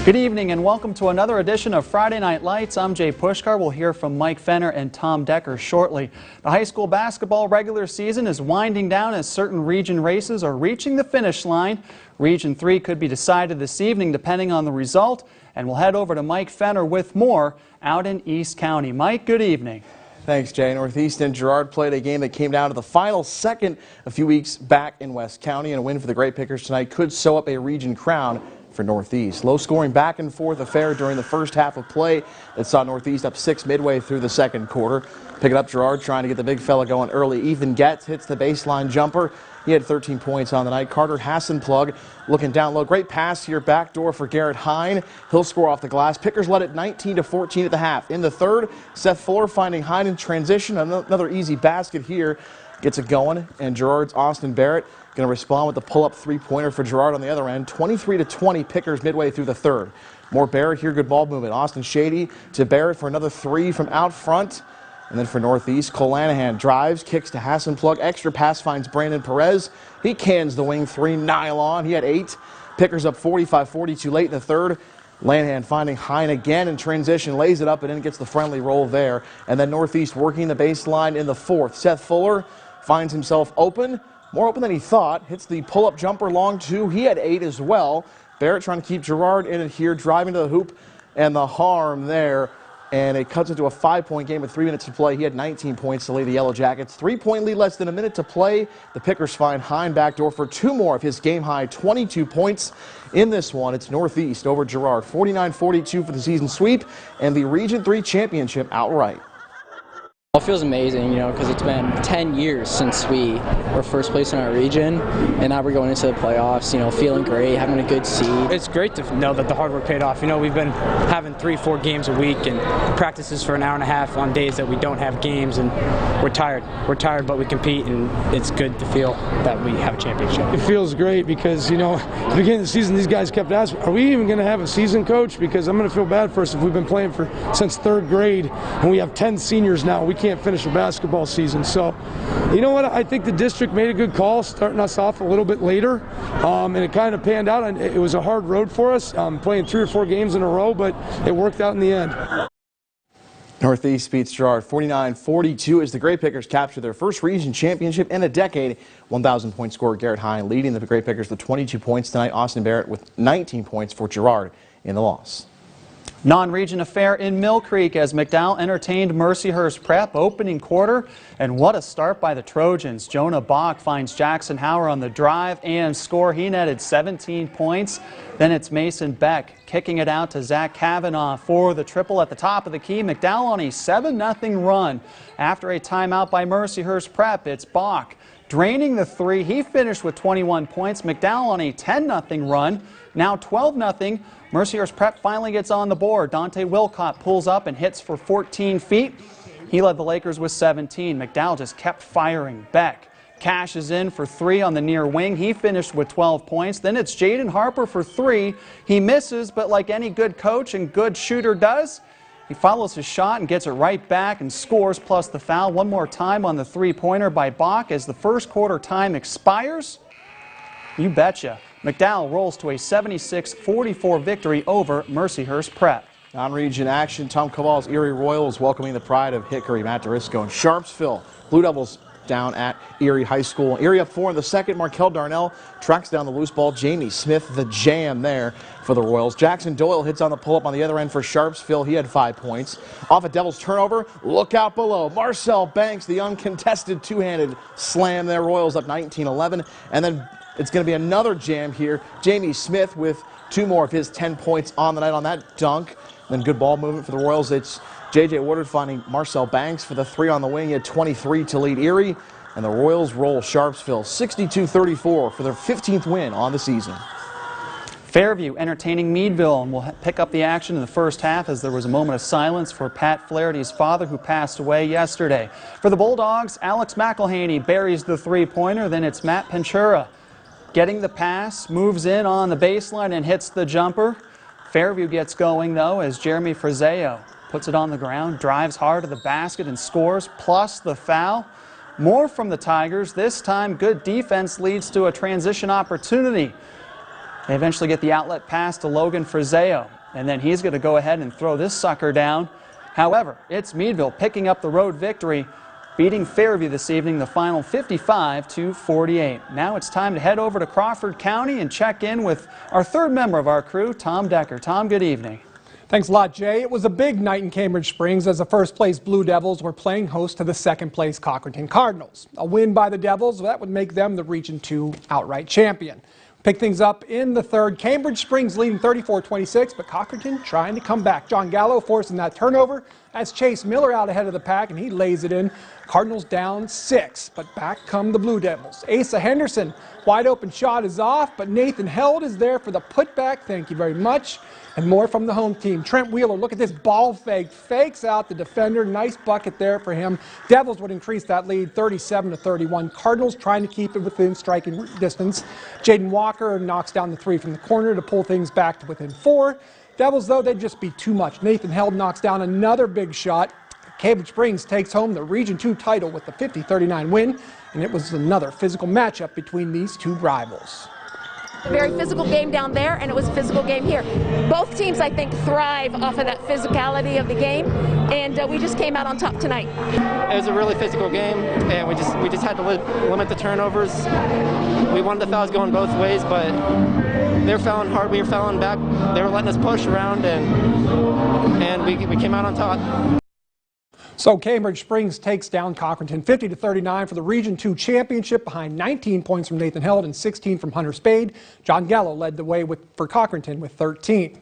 Good evening and welcome to another edition of Friday Night Lights. I'm Jay Pushkar. We'll hear from Mike Fenner and Tom Decker shortly. The high school basketball regular season is winding down as certain region races are reaching the finish line. Region 3 could be decided this evening depending on the result. And we'll head over to Mike Fenner with more out in East County. Mike, good evening. Thanks, Jay. Northeast and Girard played a game that came down to the final second a few weeks back in West County, and a win for the Great Pickers tonight could sew up a region crown for Northeast. Low-scoring back-and-forth affair during the first half of play that saw Northeast up 6 midway through the second quarter. Pick it up, Girard trying to get the big fella going early. Ethan Getz hits the baseline jumper. He had 13 points on the night. Carter Hassenplug looking down low. Great pass here, backdoor for Garrett Hine. He'll score off the glass. Pickers led it 19-14 at the half. In the third, Seth Fuller finding Hine in transition. Another easy basket here. Gets it going, and Girard's Austin Barrett going to respond with the pull-up three-pointer for Girard on the other end. 23-20 Pickers midway through the third. More Barrett here, good ball movement. Austin Shady to Barrett for another three from out front. And then for Northeast, Cole Lanahan drives, kicks to Hassenplug. Extra pass finds Brandon Perez. He cans the wing three, nylon. He had 8. Pickers up 45-42 late in the third. Lanahan finding Hine again in transition, lays it up and then gets the friendly roll there. And then Northeast working the baseline in the fourth. Seth Fuller finds himself open, more open than he thought. Hits the pull-up jumper long two. He had 8 as well. Barrett trying to keep Girard in it here, driving to the hoop, and the harm there. And it cuts into a 5-point game with 3 minutes to play. He had 19 points to lead the Yellow Jackets. 3-point lead, less than a minute to play. The Pickers find Hine backdoor for 2 more of his game-high 22 points in this one. It's Northeast over Girard, 49-42 for the season sweep and the Region 3 championship outright. It feels amazing, because it's been 10 years since we were first place in our region, and now we're going into the playoffs, feeling great, having a good seed. It's great to know that the hard work paid off. We've been having 3-4 games a week and practices for an hour and a half on days that we don't have games, and we're tired. We're tired, but we compete, and it's good to feel that we have a championship. It feels great because, at the beginning of the season, these guys kept asking, are we even going to have a season coach? Because I'm going to feel bad for us if we've been playing since 3rd grade, and we have 10 seniors now. We can't finish a basketball season. So, you know what? I think the district made a good call, starting us off a little bit later, and it kind of panned out. And it was a hard road for us, playing 3 or 4 games in a row, but it worked out in the end. Northeast beats Girard 49-42 as the Great Pickers capture their first region championship in a decade. 1,000-point scorer Garrett Hine leading the Great Pickers with 22 points tonight. Austin Barrett with 19 points for Girard in the loss. Non-region affair in Mill Creek as McDowell entertained Mercyhurst Prep opening quarter. And what a start by the Trojans. Jonah Bach finds Jackson Hauer on the drive and score. He netted 17 points. Then it's Mason Beck kicking it out to Zach Kavanaugh for the triple at the top of the key. McDowell on a 7-0 run. After a timeout by Mercyhurst Prep, it's Bach draining the 3. He finished with 21 points. McDowell on a 10-0 run. Now 12-0. Mercyhurst Prep finally gets on the board. Dante Wilcott pulls up and hits for 14 feet. He led the Lakers with 17. McDowell just kept firing. Beck cashes in for 3 on the near wing. He finished with 12 points. Then it's Jaden Harper for 3. He misses, but like any good coach and good shooter does, he follows his shot and gets it right back and scores, plus the foul. One more time on the three-pointer by Bach as the first quarter time expires. You betcha. McDowell rolls to a 76-44 victory over Mercyhurst Prep. Non-region action, Tom Caval's Erie Royals welcoming the pride of Hickory, Matt Dorisco and Sharpsville. Blue Devils down at Erie High School. Erie up 4 in the second. Markel Darnell tracks down the loose ball. Jamie Smith, the jam there for the Royals. Jackson Doyle hits on the pull-up on the other end for Sharpsville. He had 5 points. Off a Devils turnover, look out below. Marcel Banks, the uncontested two-handed slam there. Royals up 19-11. And then it's going to be another jam here. Jamie Smith with 2 more of his 10 points on the night on that dunk. Then good ball movement for the Royals. It's J.J. Woodard finding Marcel Banks for the 3 on the wing. He had 23 to lead Erie. And the Royals roll Sharpsville 62-34 for their 15th win on the season. Fairview entertaining Meadville, and we'll pick up the action in the first half as there was a moment of silence for Pat Flaherty's father, who passed away yesterday. For the Bulldogs, Alex McElhaney buries the three-pointer. Then it's Matt Penchura getting the pass, moves in on the baseline and hits the jumper. Fairview gets going, though, as Jeremy Frazeo puts it on the ground, drives hard to the basket and scores, plus the foul. More from the Tigers. This time, good defense leads to a transition opportunity. They eventually get the outlet pass to Logan Frizeo, and then he's going to go ahead and throw this sucker down. However, it's Meadville picking up the road victory, beating Fairview this evening, the final 55-48. Now it's time to head over to Crawford County and check in with our third member of our crew, Tom Decker. Tom, good evening. Thanks a lot, Jay. It was a big night in Cambridge Springs as the first-place Blue Devils were playing host to the second-place COCHRANTON Cardinals. A win by the Devils, that would make them the Region 2 outright champion. Pick things up in the third. Cambridge Springs leading 34-26, but COCHRANTON trying to come back. John Gallo forcing that turnover. That's Chase Miller out ahead of the pack, and he lays it in. Cardinals down 6, but back come the Blue Devils. Asa Henderson, wide open shot is off, but Nathan Held is there for the putback. Thank you very much. And more from the home team. Trent Wheeler, look at this ball fake. Fakes out the defender. Nice bucket there for him. Devils would increase that lead 37-31. Cardinals trying to keep it within striking distance. Jaden Walker knocks down the 3 from the corner to pull things back to within 4. Devils, though, they'd just be too much. Nathan Held knocks down another big shot. Cambridge Springs takes home the Region 2 title with the 50-39 win, and it was another physical matchup between these two rivals. A very physical game down there, and it was a physical game here. Both teams, I think, thrive off of that physicality of the game, and we just came out on top tonight. It was a really physical game, and we just had to limit the turnovers. We wanted the fouls going both ways, but they were fouling hard, we were fouling back. They were letting us push around, and we came out on top. So Cambridge Springs takes down COCHRANTON 50-39 for the Region 2 championship behind 19 points from Nathan Held and 16 from Hunter Spade. John Gallo led the way for COCHRANTON with 13.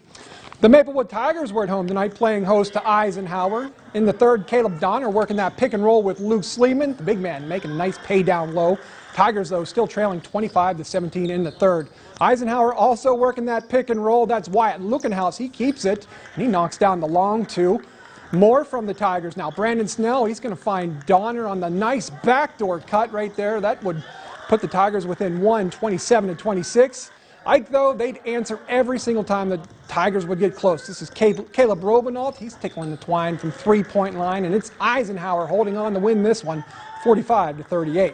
The Maplewood Tigers were at home tonight playing host to Eisenhower. In the third, Caleb Donner working that pick and roll with Luke Sleeman. The big man making a nice pay down low. Tigers, though, still trailing 25-17 in the third. Eisenhower also working that pick and roll. That's Wyatt Lukenhaus. He keeps it, and he knocks down the long 2. More from the Tigers now. Brandon Snell, he's going to find Donner on the nice backdoor cut right there. That would put the Tigers within 1, 27-26. Ike, though, they'd answer every single time the Tigers would get close. This is Caleb Robinault. He's tickling the twine from three-point line, and it's Eisenhower holding on to win this one, 45-38.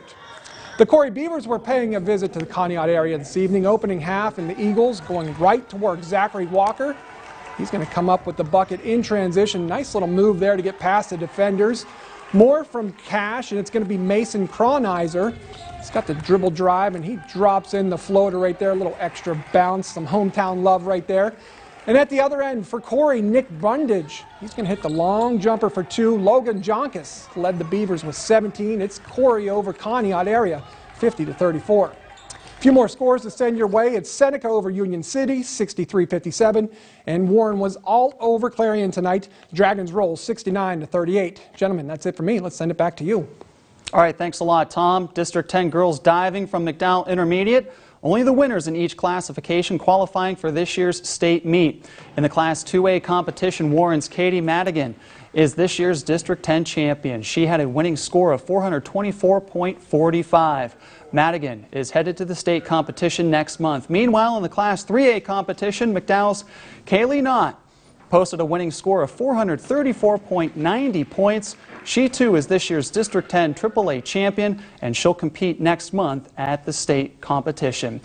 The Corey Beavers were paying a visit to the Conneaut area this evening, opening half, and the Eagles going right to work. Zachary Walker, he's going to come up with the bucket in transition. Nice little move there to get past the defenders. More from Cash, and it's going to be Mason Kronizer. He's got the dribble drive, and he drops in the floater right there. A little extra bounce, some hometown love right there. And at the other end for Corey, Nick Bundage. He's going to hit the long jumper for 2. Logan Jonkus led the Beavers with 17. It's Corey over Conneaut area, 50-34. A few more scores to send your way. It's Seneca over Union City, 63-57. And Warren was all over Clarion tonight. Dragons roll 69-38. Gentlemen, that's it for me. Let's send it back to you. All right, thanks a lot, Tom. District 10 girls diving from McDowell Intermediate. Only the winners in each classification qualifying for this year's state meet. In the Class 2A competition, Warren's Katie Madigan is this year's District 10 champion. She had a winning score of 424.45. Madigan is headed to the state competition next month. Meanwhile, in the Class 3A competition, McDowell's Kaylee Knott posted a winning score of 434.90 points. She, too, is this year's District 10 AAA champion, and she'll compete next month at the state competition.